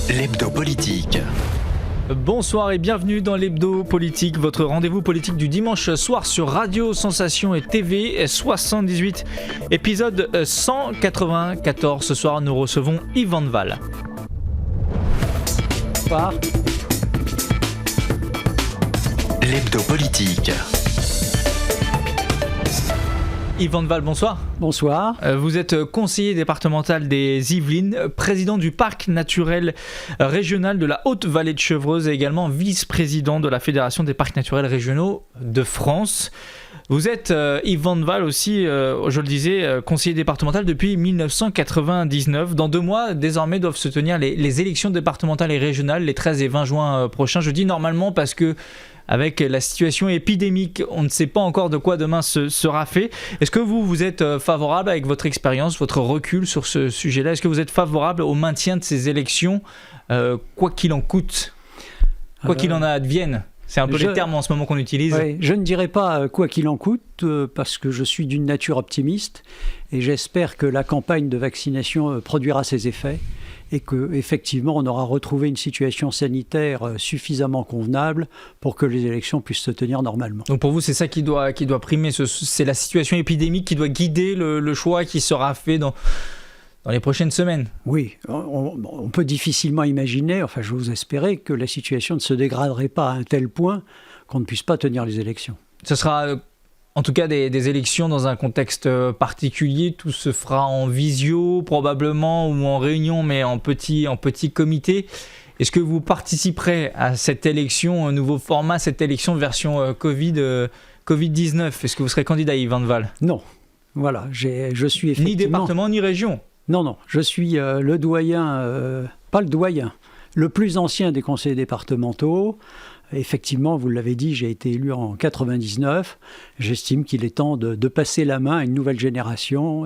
L'hebdo politique. Bonsoir et bienvenue dans l'hebdo politique, votre rendez-vous politique du dimanche soir sur Radio Sensation et TV 78, épisode 194. Ce soir, nous recevons Yves Van Val. Bonsoir. L'hebdo politique. Yves Van Val, bonsoir. Bonsoir. Vous êtes conseiller départemental des Yvelines, président du parc naturel régional de la Haute-Vallée de Chevreuse et également vice-président de la Fédération des parcs naturels régionaux de France. Vous êtes, Yves Van Val aussi, je le disais, conseiller départemental depuis 1999. Dans 2 mois, désormais, doivent se tenir les élections départementales et régionales les 13 et 20 juin prochains. Je dis normalement parce que avec la situation épidémique, on ne sait pas encore de quoi demain sera fait. Est-ce que vous êtes favorable, avec votre expérience, votre recul sur ce sujet-là, est-ce que vous êtes favorable au maintien de ces élections, quoi qu'il en coûte, quoi qu'il en advienne? C'est un peu les termes en ce moment qu'on utilise. Oui, je ne dirais pas quoi qu'il en coûte, parce que je suis d'une nature optimiste et j'espère que la campagne de vaccination produira ses effets et qu'effectivement on aura retrouvé une situation sanitaire suffisamment convenable pour que les élections puissent se tenir normalement. Donc pour vous, c'est ça qui doit primer, c'est la situation épidémique qui doit guider le choix qui sera fait dans les prochaines semaines? Oui, on peut difficilement imaginer, enfin j'ose espérer, que la situation ne se dégraderait pas à un tel point qu'on ne puisse pas tenir les élections. Ce sera en tout cas des élections dans un contexte particulier, tout se fera en visio probablement ou en réunion, mais en petit comité. Est-ce que vous participerez à cette élection, un nouveau format, cette élection version Covid-19? Est-ce que vous serez candidat, Yves Van Val? Non, voilà, je suis effectivement... Ni département ni région? Non, je suis le doyen, pas le doyen, le plus ancien des conseillers départementaux. Effectivement, vous l'avez dit, j'ai été élu en 99. J'estime qu'il est temps de passer la main à une nouvelle génération.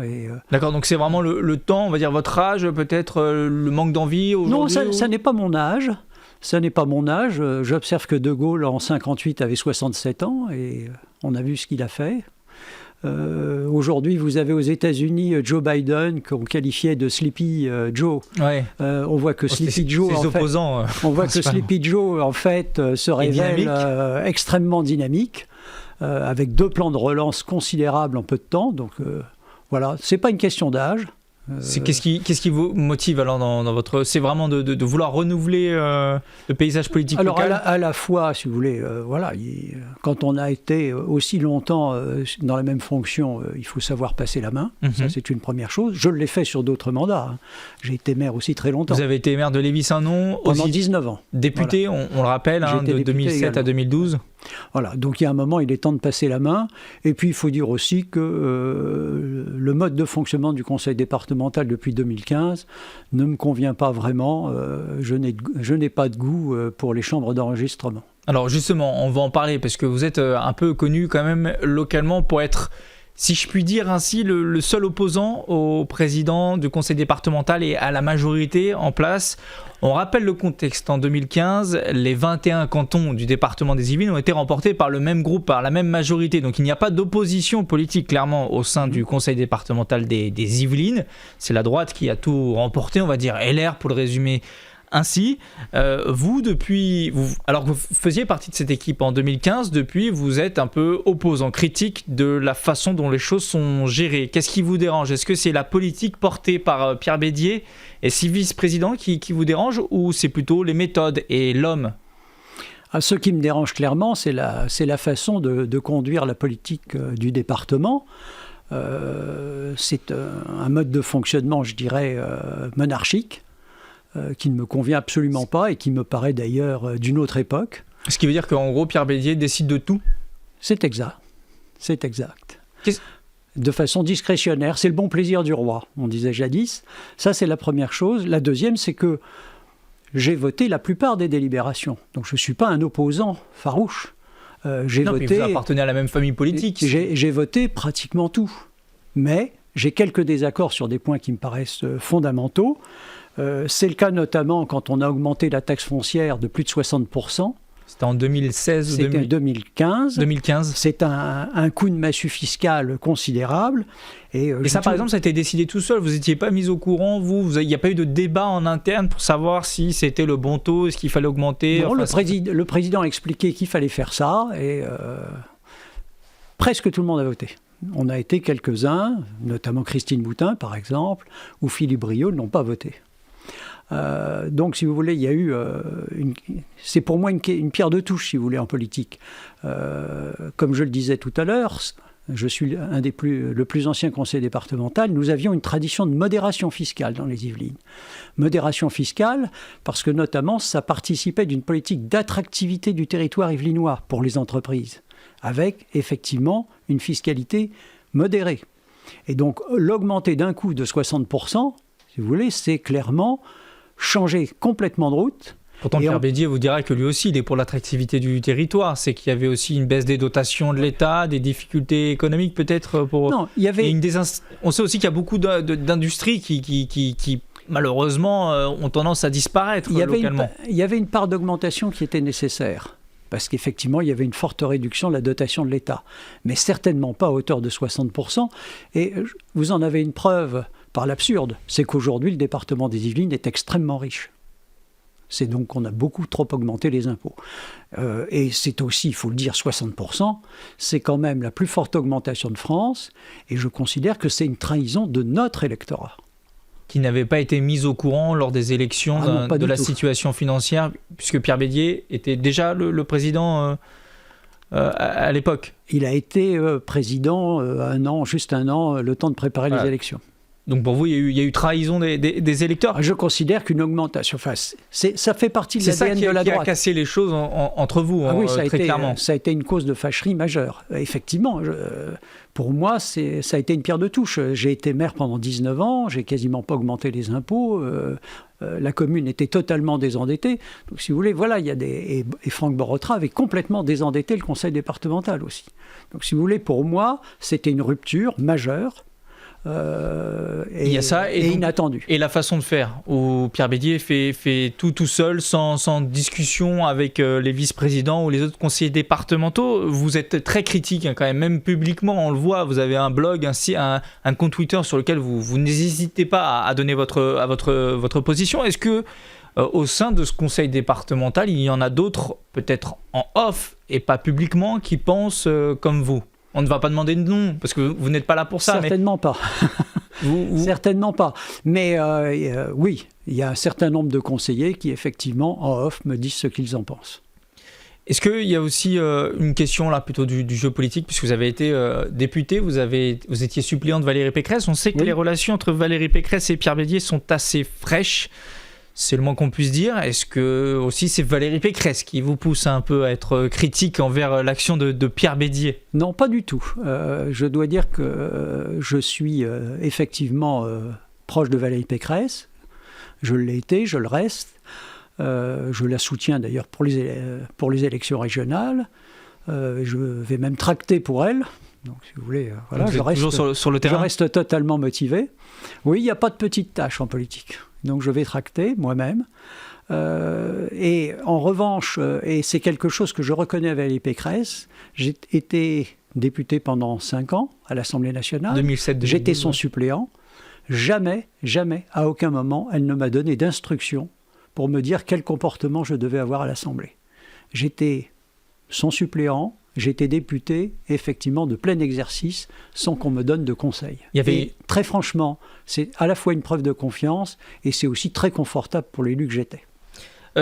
D'accord, donc c'est vraiment le temps, on va dire votre âge, peut-être le manque d'envie aujourd'hui? Non, ça n'est pas mon âge. Ça n'est pas mon âge. J'observe que De Gaulle, en 58, avait 67 ans et on a vu ce qu'il a fait. Aujourd'hui, vous avez aux États-Unis Joe Biden qu'on qualifiait de Sleepy Joe. Ouais. On voit que Sleepy Joe, Sleepy Joe, en fait, se révèle extrêmement dynamique, avec 2 plans de relance considérables en peu de temps. Donc voilà, c'est pas une question d'âge. Qu'est-ce qui vous motive alors dans votre... C'est vraiment de vouloir renouveler le paysage politique local? Alors à la fois, si vous voulez, quand on a été aussi longtemps dans la même fonction, il faut savoir passer la main. Ça, c'est une première chose. Je l'ai fait sur d'autres mandats. J'ai été maire aussi très longtemps. Vous avez été maire de Lévis-Saint-Non pendant 19 ans. Député, voilà. On le rappelle, de 2007 également. À 2012. Voilà, donc il y a un moment, il est temps de passer la main. Et puis, il faut dire aussi que le mode de fonctionnement du conseil départemental depuis 2015 ne me convient pas vraiment. Je n'ai pas de goût pour les chambres d'enregistrement. Alors justement, on va en parler parce que vous êtes un peu connu quand même localement pour être, si je puis dire ainsi, le seul opposant au président du conseil départemental et à la majorité en place. On rappelle le contexte. En 2015, les 21 cantons du département des Yvelines ont été remportés par le même groupe, par la même majorité. Donc il n'y a pas d'opposition politique clairement au sein du conseil départemental des Yvelines. C'est la droite qui a tout remporté, on va dire LR pour le résumer ainsi. Alors que vous faisiez partie de cette équipe en 2015, depuis vous êtes un peu opposant, critique de la façon dont les choses sont gérées. Qu'est-ce qui vous dérange? Est-ce que c'est la politique portée par Pierre Bédier et 6 vice-présidents qui vous dérange, ou c'est plutôt les méthodes et l'homme? Ce qui me dérange clairement, c'est la façon de conduire la politique du département. C'est un mode de fonctionnement, je dirais, monarchique, qui ne me convient absolument pas et qui me paraît d'ailleurs d'une autre époque. Ce qui veut dire qu'en gros, Pierre Bédier décide de tout? C'est exact. De façon discrétionnaire. C'est le bon plaisir du roi, on disait jadis. Ça, c'est la première chose. La deuxième, c'est que j'ai voté la plupart des délibérations. Donc je ne suis pas un opposant farouche. Puis vous appartenez à la même famille politique. J'ai voté pratiquement tout. Mais j'ai quelques désaccords sur des points qui me paraissent fondamentaux. C'est le cas notamment quand on a augmenté la taxe foncière de plus de 60%. C'était en 2016 ou C'était 2015. 2015. C'est un coût de massue fiscale considérable. Et ça, par exemple, ça a été décidé tout seul. Vous n'étiez pas mis au courant, il n'y a pas eu de débat en interne pour savoir si c'était le bon taux, est-ce qu'il fallait augmenter. Non, le président a expliqué qu'il fallait faire ça et presque tout le monde a voté. On a été quelques-uns, notamment Christine Boutin, par exemple, ou Philippe Briot, n'ont pas voté. Donc, si vous voulez, il y a eu... c'est pour moi une pierre de touche, si vous voulez, en politique. Comme je le disais tout à l'heure, je suis le plus ancien conseiller départemental, nous avions une tradition de modération fiscale dans les Yvelines. Modération fiscale parce que, notamment, ça participait d'une politique d'attractivité du territoire yvelinois pour les entreprises, avec, effectivement, une fiscalité modérée. Et donc, l'augmenter d'un coup de 60%, si vous voulez, c'est clairement changer complètement de route. Pourtant, Pierre Bédier vous dira que lui aussi, il est pour l'attractivité du territoire. C'est qu'il y avait aussi une baisse des dotations de l'État, des difficultés économiques peut-être pour... Non, il y avait... On sait aussi qu'il y a beaucoup d'industries qui malheureusement, ont tendance à disparaître localement. Il y avait une part d'augmentation qui était nécessaire. Parce qu'effectivement, il y avait une forte réduction de la dotation de l'État. Mais certainement pas à hauteur de 60%. Et vous en avez une preuve par l'absurde. C'est qu'aujourd'hui, le département des Yvelines est extrêmement riche. C'est donc qu'on a beaucoup trop augmenté les impôts. Et c'est aussi, il faut le dire, 60%. C'est quand même la plus forte augmentation de France. Et je considère que c'est une trahison de notre électorat. Qui n'avait pas été mise au courant lors des élections de la situation financière, puisque Pierre Bédier était déjà le président à l'époque. Il a été président juste un an, le temps de préparer les élections. Donc pour vous, il y a eu trahison des électeurs. Je considère qu'une augmentation, ça fait partie de l'ADN de la droite. C'est ça qui a cassé les choses entre vous, très clairement. Ça a été une cause de fâcherie majeure. Effectivement, pour moi, ça a été une pierre de touche. J'ai été maire pendant 19 ans, j'ai quasiment pas augmenté les impôts. La commune était totalement désendettée. Donc si vous voulez, voilà, et Franck Borotra avait complètement désendetté le conseil départemental aussi. Donc si vous voulez, pour moi, c'était une rupture majeure. Il y a ça et inattendu. Et la façon de faire, où Pierre Bédier fait tout seul, sans discussion avec les vice-présidents ou les autres conseillers départementaux. Vous êtes très critique quand même publiquement, on le voit. Vous avez un blog, un compte Twitter sur lequel vous n'hésitez pas à donner votre position. Est-ce que au sein de ce conseil départemental, il y en a d'autres, peut-être en off et pas publiquement, qui pensent comme vous? On ne va pas demander de nom, parce que vous n'êtes pas là pour ça. Certainement pas. Certainement pas. Mais oui, il y a un certain nombre de conseillers qui, effectivement, en off, me disent ce qu'ils en pensent. Est-ce qu'il y a aussi une question là plutôt du jeu politique, puisque vous avez été député, vous étiez suppléant de Valérie Pécresse. On sait que les relations entre Valérie Pécresse et Pierre Bédier sont assez fraîches. C'est le moins qu'on puisse dire. Est-ce que aussi c'est Valérie Pécresse qui vous pousse un peu à être critique envers l'action de Pierre Bédier? Non, pas du tout. Je dois dire que je suis effectivement proche de Valérie Pécresse. Je l'ai été, je le reste. Je la soutiens d'ailleurs pour les élections régionales. Je vais même tracter pour elle. Donc, si vous voulez, voilà, donc, toujours sur le terrain. Je reste totalement motivé. Oui, il n'y a pas de petite tâche en politique. Donc je vais tracter moi-même. Et en revanche, et c'est quelque chose que je reconnais à Valérie Pécresse, j'ai été député pendant 5 ans à l'Assemblée nationale. 2007-2012. J'étais son suppléant. Jamais, à aucun moment, elle ne m'a donné d'instruction pour me dire quel comportement je devais avoir à l'Assemblée. J'étais son suppléant. J'étais député, effectivement, de plein exercice, sans qu'on me donne de conseils. Et très franchement, c'est à la fois une preuve de confiance et c'est aussi très confortable pour l'élu que j'étais.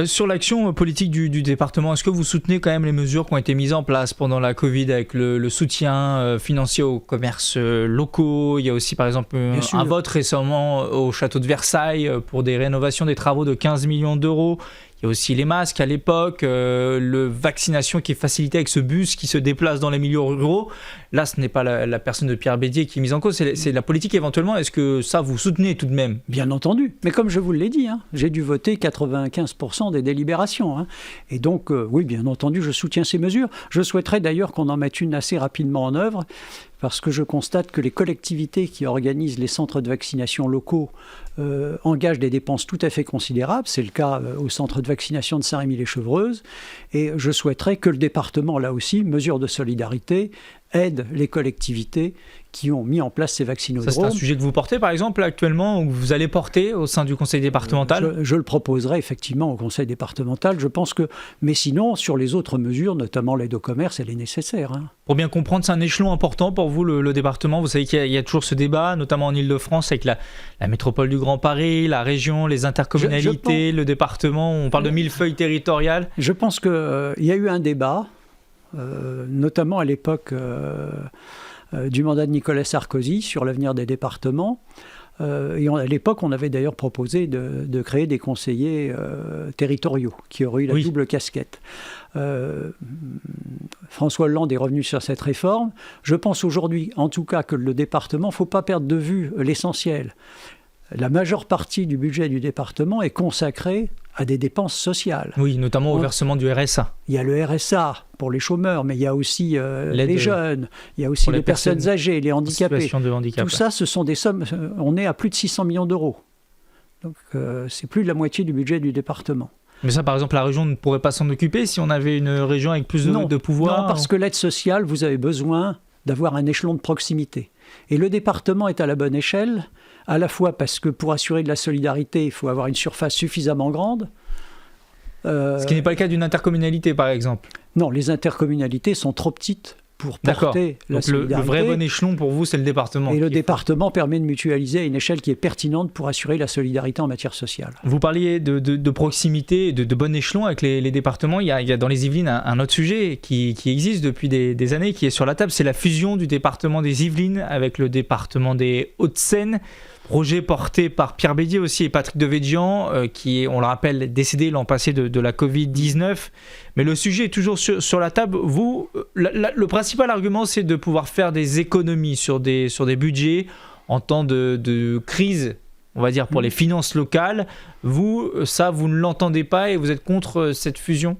Sur l'action politique du département, est-ce que vous soutenez quand même les mesures qui ont été mises en place pendant la Covid avec le soutien financier aux commerces locaux? Il y a aussi par exemple un vote récemment au château de Versailles pour des rénovations des travaux de 15 millions d'euros. Il y a aussi les masques à l'époque, la vaccination qui est facilitée avec ce bus qui se déplace dans les milieux ruraux. Là, ce n'est pas la personne de Pierre Bédier qui est mise en cause, c'est la politique éventuellement. Est-ce que ça, vous soutenez tout de même? Bien entendu. Mais comme je vous l'ai dit, j'ai dû voter 95% des délibérations. Et donc, oui, bien entendu, je soutiens ces mesures. Je souhaiterais d'ailleurs qu'on en mette une assez rapidement en œuvre. parce que je constate que les collectivités qui organisent les centres de vaccination locaux engagent des dépenses tout à fait considérables. C'est le cas au centre de vaccination de Saint-Rémy-les-Chevreuses. Et je souhaiterais que le département, là aussi, mesure de solidarité, aide les collectivités qui ont mis en place ces vaccinodromes. Ça, c'est un sujet que vous portez, par exemple, actuellement, ou que vous allez porter au sein du conseil départemental ? Je le proposerai effectivement au conseil départemental. Je pense que... Mais sinon, sur les autres mesures, notamment l'aide au commerce, elle est nécessaire. Pour bien comprendre, c'est un échelon important pour vous, le département. Vous savez qu'il y a toujours ce débat, notamment en Ile-de-France, avec la métropole du Grand Paris, la région, les intercommunalités, le département. On parle de millefeuille territorial. Je pense qu'il y a eu un débat, notamment à l'époque du mandat de Nicolas Sarkozy sur l'avenir des départements. Et à l'époque, on avait d'ailleurs proposé de créer des conseillers territoriaux qui auraient eu la double casquette. François Hollande est revenu sur cette réforme. Je pense aujourd'hui, en tout cas, que le département, il ne faut pas perdre de vue l'essentiel. La majeure partie du budget du département est consacrée à des dépenses sociales. Oui, notamment au versement du RSA. Il y a le RSA pour les chômeurs, mais il y a aussi les jeunes, il y a aussi les personnes âgées, les handicapés. Situation de handicap. Tout ça, ce sont des sommes... On est à plus de 600 millions d'euros. Donc, c'est plus de la moitié du budget du département. Mais ça, par exemple, la région ne pourrait pas s'en occuper si on avait une région avec plus de pouvoir ? Non, parce que l'aide sociale, vous avez besoin d'avoir un échelon de proximité. Et le département est à la bonne échelle, à la fois parce que pour assurer de la solidarité, il faut avoir une surface suffisamment grande. Ce qui n'est pas le cas d'une intercommunalité, par exemple. Non, les intercommunalités sont trop petites pour porter la solidarité. Le vrai bon échelon pour vous, c'est le département. Et le département permet de mutualiser à une échelle qui est pertinente pour assurer la solidarité en matière sociale. Vous parliez de proximité, de bon échelon avec les départements. Il y a dans les Yvelines un autre sujet qui existe depuis des années, qui est sur la table, c'est la fusion du département des Yvelines avec le département des Hauts-de-Seine. Projet porté par Pierre Bédier aussi et Patrick Devedjian, qui est, on le rappelle, décédé l'an passé de la Covid-19. Mais le sujet est toujours sur la table. Vous, le principal argument, c'est de pouvoir faire des économies sur des budgets en temps de crise, on va dire, pour les finances locales. Vous, ça, vous ne l'entendez pas et vous êtes contre cette fusion ?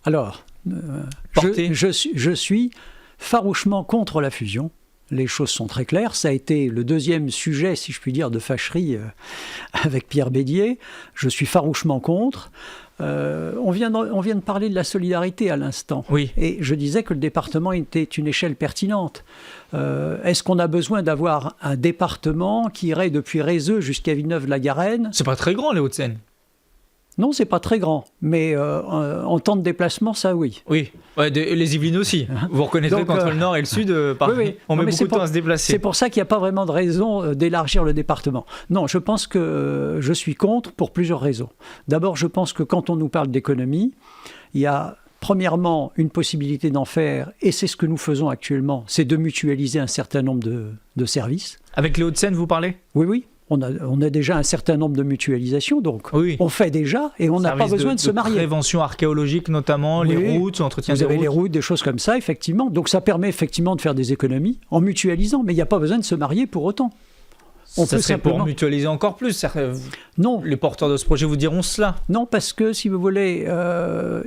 Alors, je suis farouchement contre la fusion. Les choses sont très claires. Ça a été le deuxième sujet, si je puis dire, de fâcherie avec Pierre Bédier. Je suis farouchement contre. On vient de parler de la solidarité à l'instant. Oui. Et je disais que le département était une échelle pertinente. Est-ce qu'on a besoin d'avoir un département qui irait depuis Rézeux jusqu'à Villeneuve-la-Garenne ? C'est pas très grand, les Hauts-de-Seine. Non, c'est pas très grand, mais en temps de déplacement, ça oui. Oui, les Yvelines aussi. Vous reconnaîtrez qu'entre le nord et le sud, on met beaucoup de temps à se déplacer. C'est pour ça qu'il n'y a pas vraiment de raison d'élargir le département. Non, je pense que je suis contre pour plusieurs raisons. D'abord, je pense que quand on nous parle d'économie, il y a premièrement une possibilité d'en faire, et c'est ce que nous faisons actuellement, c'est de mutualiser un certain nombre de services. Avec les Hauts-de-Seine, vous parlez ? Oui. On a déjà un certain nombre de mutualisations, donc on fait déjà et on n'a pas besoin de se marier. Prévention archéologique notamment, les routes, entretien des routes. Vous avez les routes, des choses comme ça, effectivement. Donc ça permet effectivement de faire des économies en mutualisant, mais il n'y a pas besoin de se marier pour autant. Ça serait pour mutualiser encore plus. Non. Les porteurs de ce projet vous diront cela. Non, parce que si vous voulez,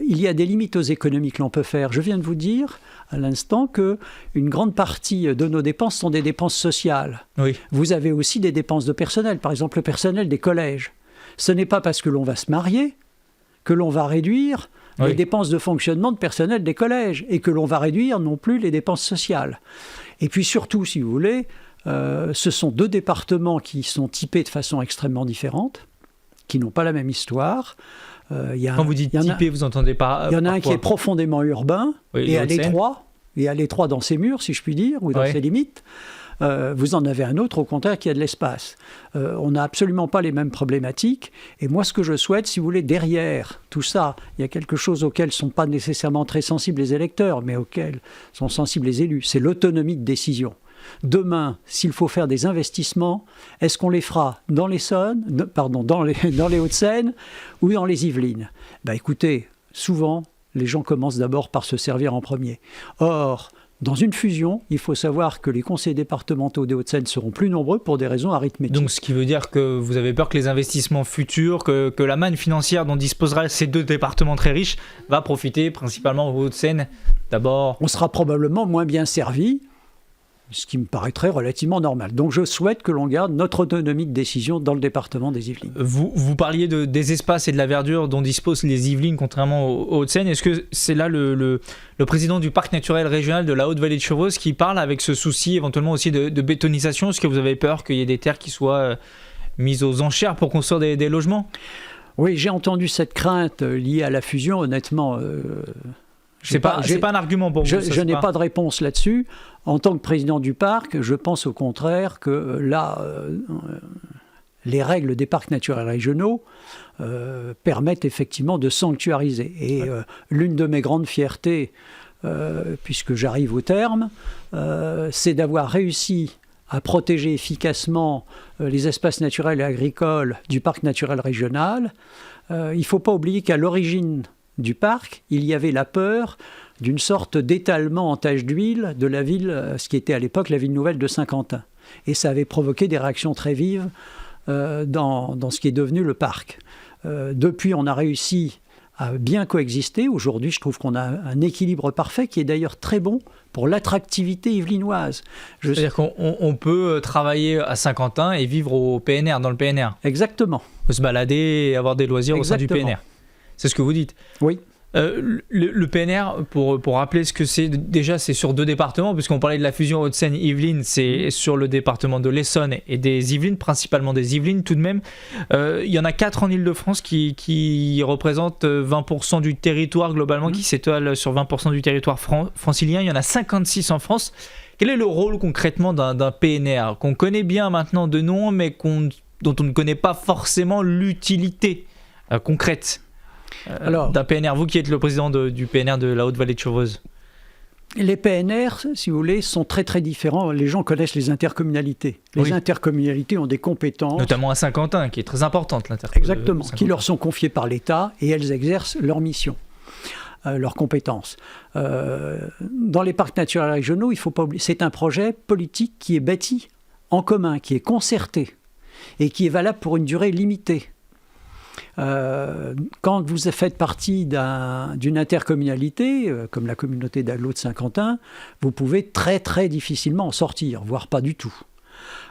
il y a des limites aux économies que l'on peut faire. Je viens de vous dire à l'instant qu'une grande partie de nos dépenses sont des dépenses sociales. Oui. Vous avez aussi des dépenses de personnel, par exemple le personnel des collèges. Ce n'est pas parce que l'on va se marier que l'on va réduire les dépenses de fonctionnement de personnel des collèges et que l'on va réduire non plus les dépenses sociales. Et puis surtout, si vous voulez, ce sont deux départements qui sont typés de façon extrêmement différente, qui n'ont pas la même histoire. Quand vous dites typé, vous entendez pas... Il y en a un qui est profondément urbain et à l'étroit dans ses murs, si je puis dire, ou dans ses limites. Vous en avez un autre, au contraire, qui a de l'espace. On n'a absolument pas les mêmes problématiques. Et moi, ce que je souhaite, si vous voulez, derrière tout ça, il y a quelque chose auquel ne sont pas nécessairement très sensibles les électeurs, mais auquel sont sensibles les élus. C'est l'autonomie de décision. Demain, s'il faut faire des investissements, est-ce qu'on les fera dans les Hauts-de-Seine ou dans les Yvelines ? Écoutez, souvent, les gens commencent d'abord par se servir en premier. Or, dans une fusion, il faut savoir que les conseils départementaux des Hauts-de-Seine seront plus nombreux pour des raisons arithmétiques. Donc, ce qui veut dire que vous avez peur que les investissements futurs, que la manne financière dont disposera ces deux départements très riches, va profiter principalement aux Hauts-de-Seine d'abord. On sera probablement moins bien servi ce qui me paraîtrait relativement normal. Donc je souhaite que l'on garde notre autonomie de décision dans le département des Yvelines. Vous parliez des espaces et de la verdure dont disposent les Yvelines, contrairement aux Hauts-de-Seine. Est-ce que c'est là le président du parc naturel régional de la Haute-Vallée de Chevreuse qui parle avec ce souci éventuellement aussi de bétonisation? Est-ce que vous avez peur qu'il y ait des terres qui soient mises aux enchères pour construire des logements? Oui, j'ai entendu cette crainte liée à la fusion, honnêtement. C'est pas un argument pour vous. Je n'ai pas de réponse là-dessus. En tant que président du parc, je pense au contraire que là, les règles des parcs naturels régionaux permettent effectivement de sanctuariser. Et l'une de mes grandes fiertés, puisque j'arrive au terme, c'est d'avoir réussi à protéger efficacement les espaces naturels et agricoles du parc naturel régional. Il ne faut pas oublier qu'à l'origine du parc, il y avait la peur d'une sorte d'étalement en tache d'huile de la ville, ce qui était à l'époque la ville nouvelle de Saint-Quentin. Et ça avait provoqué des réactions très vives dans ce qui est devenu le parc. Depuis, on a réussi à bien coexister. Aujourd'hui, je trouve qu'on a un équilibre parfait qui est d'ailleurs très bon pour l'attractivité yvelinoise. C'est-à-dire qu'on peut travailler à Saint-Quentin et vivre au PNR, dans le PNR. Exactement. On peut se balader et avoir des loisirs Exactement. au sein du PNR. C'est ce que vous dites. Oui. Le PNR, pour rappeler ce que c'est, déjà c'est sur 2 départements, puisqu'on parlait de la fusion Hauts-de-Seine-Yvelines, c'est sur le département de l'Essonne et des Yvelines, principalement des Yvelines tout de même. Il y en a 4 en Ile-de-France qui représentent 20% du territoire globalement, qui s'étalent sur 20% du territoire francilien. Il y en a 56 en France. Quel est le rôle concrètement d'un PNR qu'on connaît bien maintenant de nom, mais dont on ne connaît pas forcément l'utilité concrète d'un PNR, vous qui êtes le président du PNR de la Haute-Vallée de Chevreuse? Les PNR, si vous voulez, sont très très différents. Les gens connaissent les intercommunalités. Les intercommunalités ont des compétences. Notamment à Saint-Quentin, qui est très importante, l'intercommunalité. Exactement, qui leur sont confiées par l'État et elles exercent leur mission, leurs compétences. Dans les parcs naturels régionaux, il ne faut pas oublier, c'est un projet politique qui est bâti en commun, qui est concerté et qui est valable pour une durée limitée. Quand vous faites partie d'une intercommunalité, comme la communauté d'Aglo de Saint-Quentin, vous pouvez très très difficilement en sortir, voire pas du tout.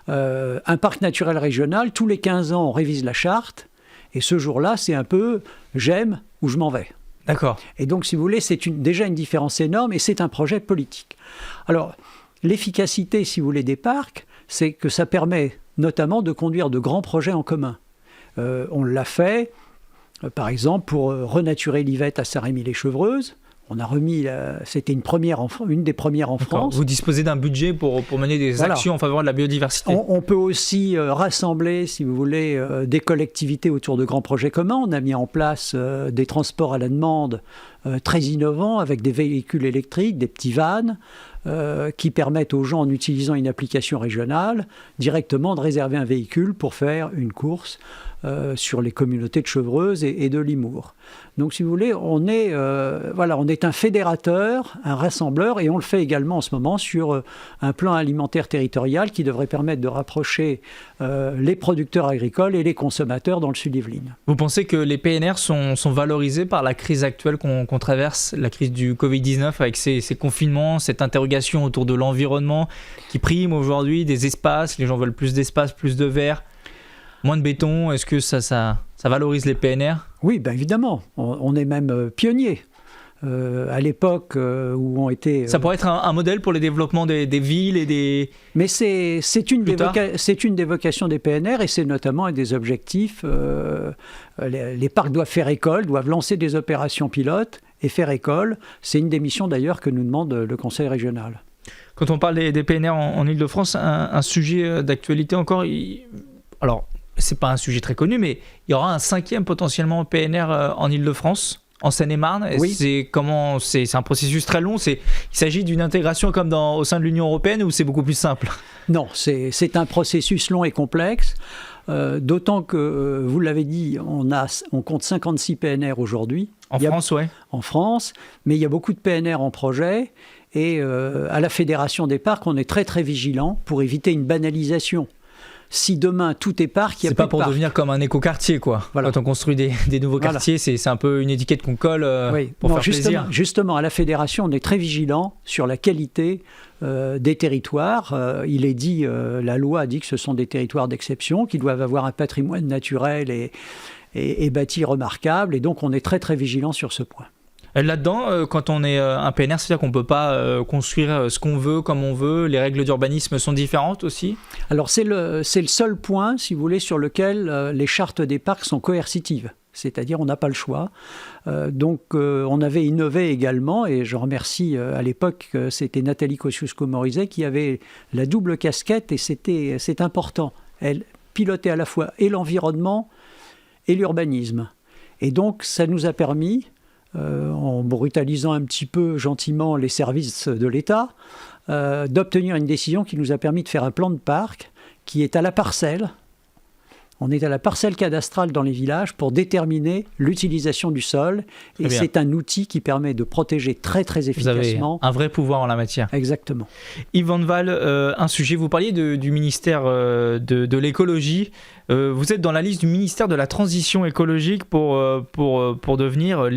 Un parc naturel régional, tous les 15 ans, on révise la charte, et ce jour-là, c'est un peu « j'aime » ou « je m'en vais ». D'accord. Et donc, si vous voulez, c'est déjà une différence énorme, et c'est un projet politique. Alors, l'efficacité, si vous voulez, des parcs, c'est que ça permet notamment de conduire de grands projets en commun. On l'a fait, par exemple, pour renaturer l'Yvette à Saint-Rémy-les-Chevreuses. On a remis, c'était une des premières en France. Vous disposez d'un budget pour mener des actions en faveur de la biodiversité. On peut aussi rassembler, si vous voulez, des collectivités autour de grands projets communs. On a mis en place des transports à la demande très innovants avec des véhicules électriques, des petits vans, qui permettent aux gens, en utilisant une application régionale, directement de réserver un véhicule pour faire une course sur les communautés de Chevreuse et de Limours. Donc, si vous voulez, on est un fédérateur, un rassembleur, et on le fait également en ce moment sur un plan alimentaire territorial qui devrait permettre de rapprocher les producteurs agricoles et les consommateurs dans le sud Yvelines. Vous pensez que les PNR sont valorisés par la crise actuelle qu'on traverse, la crise du Covid-19, avec ces confinements, cette interrogation autour de l'environnement qui prime aujourd'hui, des espaces, les gens veulent plus d'espace, plus de verre, moins de béton? Est-ce que ça valorise les PNR? Oui, bien évidemment. On est même pionniers. À l'époque où ont été... Ça pourrait être un modèle pour le développement des villes et des... Mais c'est une des vocations des PNR, et c'est notamment un des objectifs. Les parcs doivent faire école, doivent lancer des opérations pilotes et faire école. C'est une des missions d'ailleurs que nous demande le Conseil régional. Quand on parle des PNR en Ile-de-France, un sujet d'actualité encore... Alors, c'est pas un sujet très connu, mais il y aura un 5e potentiellement PNR en Ile-de-France, en Seine-et-Marne. Oui. C'est un processus très long. Il s'agit d'une intégration comme au sein de l'Union européenne, ou c'est beaucoup plus simple? Non, c'est un processus long et complexe. D'autant que, vous l'avez dit, on compte 56 PNR aujourd'hui. En France, oui. En France, mais il y a beaucoup de PNR en projet. Et à la Fédération des parcs, on est très très vigilant pour éviter une banalisation. si demain tout est parc, il y a c'est plus pas de pour parc. devenir comme un écoquartier, quoi. Voilà. Quand on construit des nouveaux Voilà. quartiers, c'est un peu une étiquette qu'on colle pour Bon, faire plaisir. justement, à la Fédération, on est très vigilant sur la qualité des territoires. Il est dit, la loi dit que ce sont des territoires d'exception, qui doivent avoir un patrimoine naturel et bâti remarquable. Et donc, on est très, très vigilant sur ce point. Là-dedans, quand on est un PNR, c'est-à-dire qu'on ne peut pas construire ce qu'on veut, comme on veut. Les règles d'urbanisme sont différentes aussi. Alors, c'est le seul point, si vous voulez, sur lequel les chartes des parcs sont coercitives. C'est-à-dire, on n'a pas le choix. Donc, on avait innové également, et je remercie à l'époque, c'était Nathalie Kosciusko-Morizet qui avait la double casquette, et c'est important. Elle pilotait à la fois et l'environnement et l'urbanisme. Et donc, ça nous a permis, en brutalisant un petit peu gentiment les services de l'État, d'obtenir une décision qui nous a permis de faire un plan de parc qui est à la parcelle. On est à la parcelle cadastrale dans les villages pour déterminer l'utilisation du sol. Et c'est un outil qui permet de protéger très, très efficacement. Vous avez un vrai pouvoir en la matière. Exactement. Yves Van Waal, un sujet, vous parliez du ministère de l'écologie. Vous êtes dans la liste du ministère de la transition écologique pour devenir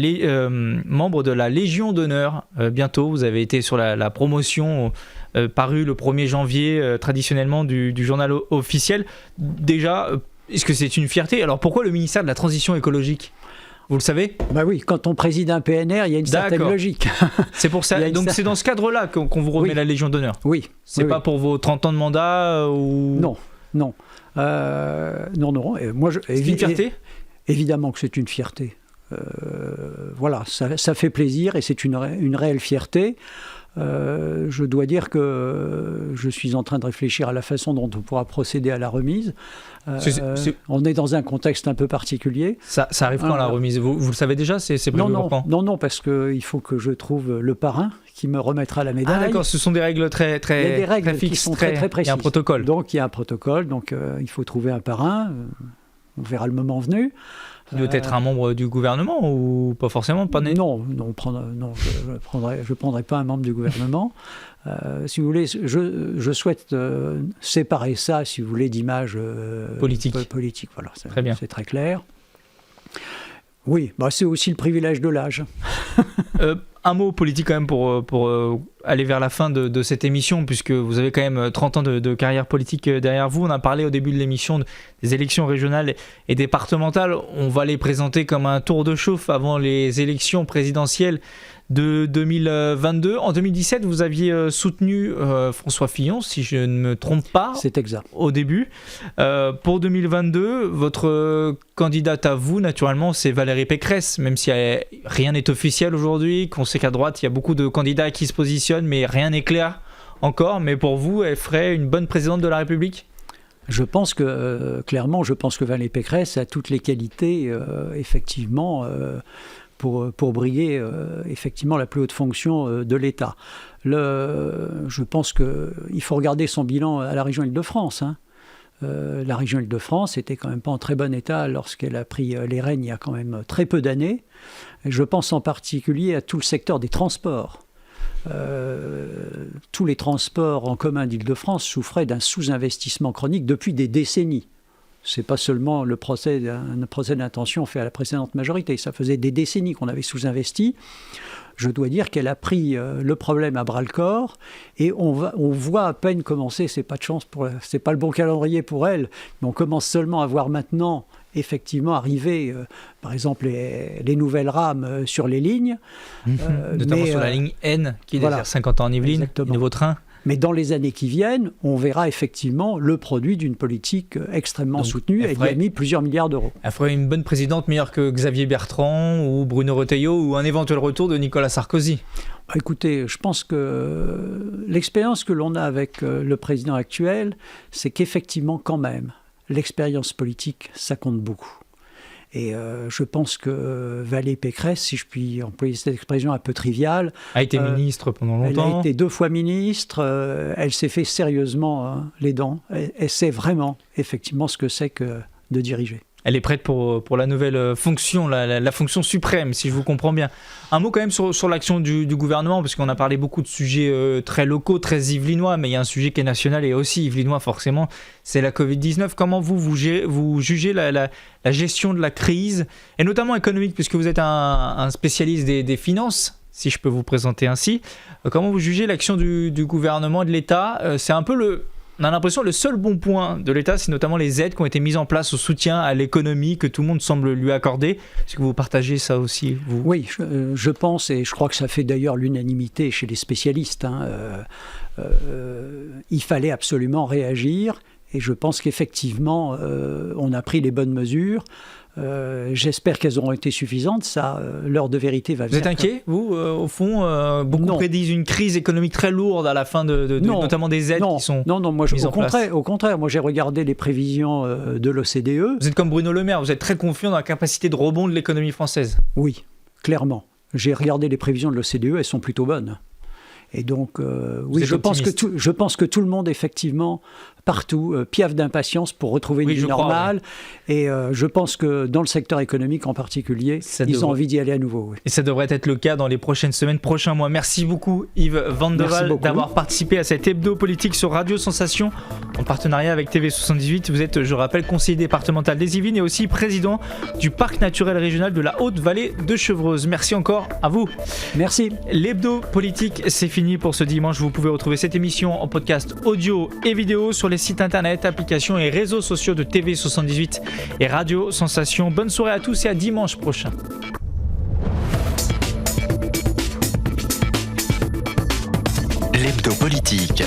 membre de la Légion d'honneur. Bientôt, vous avez été sur la promotion parue le 1er janvier, traditionnellement, du journal officiel. Déjà, est-ce que c'est une fierté? Alors pourquoi le ministère de la transition écologique? Vous le savez? Bah oui, quand on préside un PNR, il y a une certaine logique. C'est pour ça. Donc c'est dans ce cadre-là qu'on vous remet la Légion d'honneur? Oui. C'est pas pour vos 30 ans de mandat ou... Non. Non. Moi, c'est une fierté? Évidemment que c'est une fierté. Voilà, ça fait plaisir et c'est une réelle fierté. Je dois dire que je suis en train de réfléchir à la façon dont on pourra procéder à la remise. On est dans un contexte un peu particulier. Ça arrive quand la remise? Vous le savez déjà? C'est prévu quand? Non, parce qu'il faut que je trouve le parrain qui me remettra la médaille. Ah d'accord, ce sont des règles très fixes, il y a des règles qui sont très précises. Il y a un protocole. Donc il y a un protocole, donc il faut trouver un parrain. On verra le moment venu. Qui doit être un membre du gouvernement ou pas forcément? Non, je ne prendrai pas un membre du gouvernement. Si vous voulez, je souhaite séparer ça, si vous voulez, d'images politiques. Voilà, très bien. C'est très clair. Oui, c'est aussi le privilège de l'âge. Un mot politique quand même pour aller vers la fin de cette émission, puisque vous avez quand même 30 ans de carrière politique derrière vous. On a parlé au début de l'émission des élections régionales et départementales. On va les présenter comme un tour de chauffe avant les élections présidentielles de 2022. En 2017, vous aviez soutenu François Fillon, si je ne me trompe pas. C'est exact. Au début. Pour 2022, votre candidate à vous, naturellement, c'est Valérie Pécresse, même si rien n'est officiel aujourd'hui, qu'on sait qu'à droite, il y a beaucoup de candidats qui se positionnent, mais rien n'est clair encore. Mais pour vous, elle ferait une bonne présidente de la République? Je pense que, clairement, Valérie Pécresse a toutes les qualités, effectivement, pour briguer effectivement la plus haute fonction de l'État. Je pense qu'il faut regarder son bilan à la région Île-de-France. La région Île-de-France était quand même pas en très bon état lorsqu'elle a pris les rênes il y a quand même très peu d'années. Je pense en particulier à tout le secteur des transports. Tous les transports en commun d'Île-de-France souffraient d'un sous-investissement chronique depuis des décennies. Ce n'est pas seulement un procès d'intention fait à la précédente majorité. Ça faisait des décennies qu'on avait sous-investi. Je dois dire qu'elle a pris le problème à bras-le-corps et on voit à peine commencer, c'est pas de chance, c'est pas le bon calendrier pour elle, mais on commence seulement à voir maintenant effectivement arriver, par exemple, les nouvelles rames sur les lignes. Notamment sur la ligne N qui dessert 50 ans en Yvelines, les nouveaux trains. Mais dans les années qui viennent, on verra effectivement le produit d'une politique extrêmement soutenue et qui a mis plusieurs milliards d'euros. Elle ferait une bonne présidente meilleure que Xavier Bertrand ou Bruno Retailleau ou un éventuel retour de Nicolas Sarkozy. Écoutez, je pense que l'expérience que l'on a avec le président actuel, c'est qu'effectivement quand même, l'expérience politique, ça compte beaucoup. Et je pense que Valérie Pécresse, si je puis employer cette expression un peu triviale... a été ministre pendant longtemps. Elle a été 2 fois ministre. Elle s'est fait sérieusement les dents. Elle sait vraiment, effectivement, ce que c'est que de diriger. Elle est prête pour la nouvelle fonction, la fonction suprême, si je vous comprends bien. Un mot quand même sur l'action du gouvernement, parce qu'on a parlé beaucoup de sujets très locaux, très yvelinois, mais il y a un sujet qui est national et aussi yvelinois forcément, c'est la Covid-19. Comment vous jugez la gestion de la crise, et notamment économique, puisque vous êtes un spécialiste des finances, si je peux vous présenter ainsi. Comment vous jugez l'action du gouvernement et de l'État ? C'est un peu on a l'impression que le seul bon point de l'État, c'est notamment les aides qui ont été mises en place au soutien à l'économie que tout le monde semble lui accorder. Est-ce que vous partagez ça aussi, vous ? Oui, je pense, et je crois que ça fait d'ailleurs l'unanimité chez les spécialistes. Il fallait absolument réagir, et je pense qu'effectivement, on a pris les bonnes mesures. J'espère qu'elles auront été suffisantes. Ça, l'heure de vérité va venir. Vous êtes inquiet, vous, au fond beaucoup prédisent une crise économique très lourde à la fin notamment des aides qui sont mises en place. Au contraire, moi j'ai regardé les prévisions de l'OCDE. Vous êtes comme Bruno Le Maire, vous êtes très confiant dans la capacité de rebond de l'économie française. Oui, clairement. J'ai regardé les prévisions de l'OCDE, elles sont plutôt bonnes. Et donc, oui, je pense que tout le monde, effectivement, partout, piaffe d'impatience pour retrouver une vie normale. Oui. Et je pense que dans le secteur économique en particulier, ils ont envie d'y aller à nouveau. Oui. Et ça devrait être le cas dans les prochaines semaines, prochains mois. Merci beaucoup, Yves Van de Waal, d'avoir participé à cet hebdo politique sur Radio Sensation, en partenariat avec TV78. Vous êtes, je rappelle, conseiller départemental des Yvelines et aussi président du Parc naturel régional de la Haute-Vallée de Chevreuse. Merci encore à vous. Merci. L'hebdo politique, c'est fini pour ce dimanche. Vous pouvez retrouver cette émission en podcast audio et vidéo sur les sites internet, applications et réseaux sociaux de TV78 et Radio Sensation. Bonne soirée à tous et à dimanche prochain. L'hebdo politique.